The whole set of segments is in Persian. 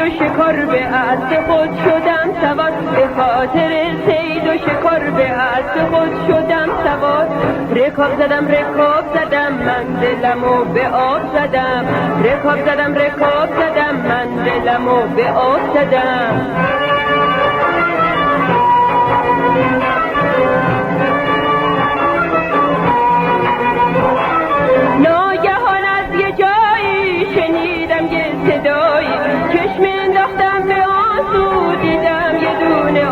شکار به اسب خود شدم سوار، به خاطر صید و شکار به اسب خود شدم سوار. رکاب زدم من دلمو به آب زدم، رکاب زدم من دلمو به آب زدم. ناگهان از یه جایی شنیدم یه صدایی، چشم انداختم به آن سو دیدم یه دونه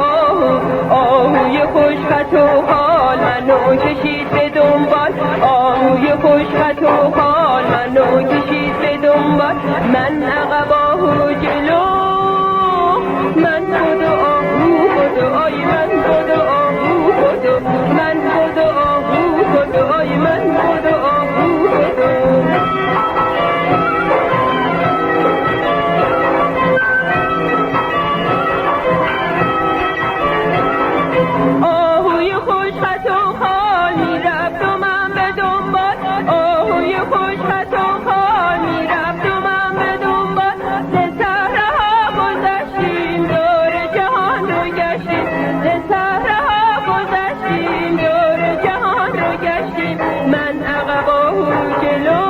آهوی خوشخط و حال منو کشید به دنبال، آهوی خوشخط و حال منو کشید به دنبال. من عقب آهو جلو، من بدو آهو بدو، آی من بدو آهو بدو، من بدو آهو بدو، آی من بدو آهو بدو. آهوی خوشخط و خال میرفت و من به دنبال، آهوی خوشخط و خال میرفت و من به دنبال. ز صحراها گذشتیم دور جهان رو گشتیم، ز صحراها گذشتیم دور جهان رو گشتیم. من عقب آهو جلو،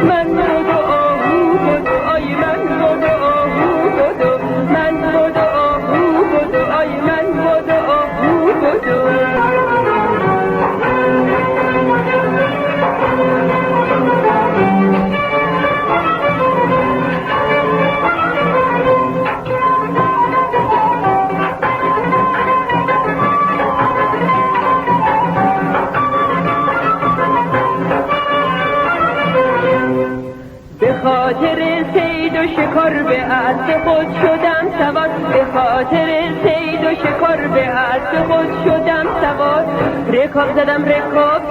من بدو آهو بدو، آی من بدو آهو بدو، من بدو آهو بدو، آی من بدو آهو بدو. به خاطر صید و شکار به اسب خود شدم سوار، به خاطر صید و شکار به اسب خود شدم سوار. رکاب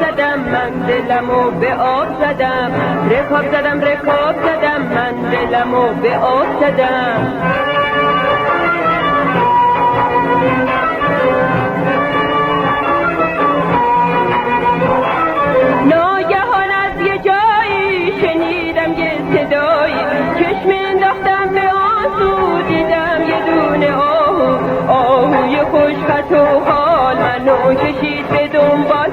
زدم من دلمو به آب زدم، رکاب زدم من دلمو به آب زدم. ناگهان از یه جایی شنیدم یه صدایی، چشم انداختم به آن سو دیدم یه دونه آهوی خوشخط و حال منو کشید به دنبال،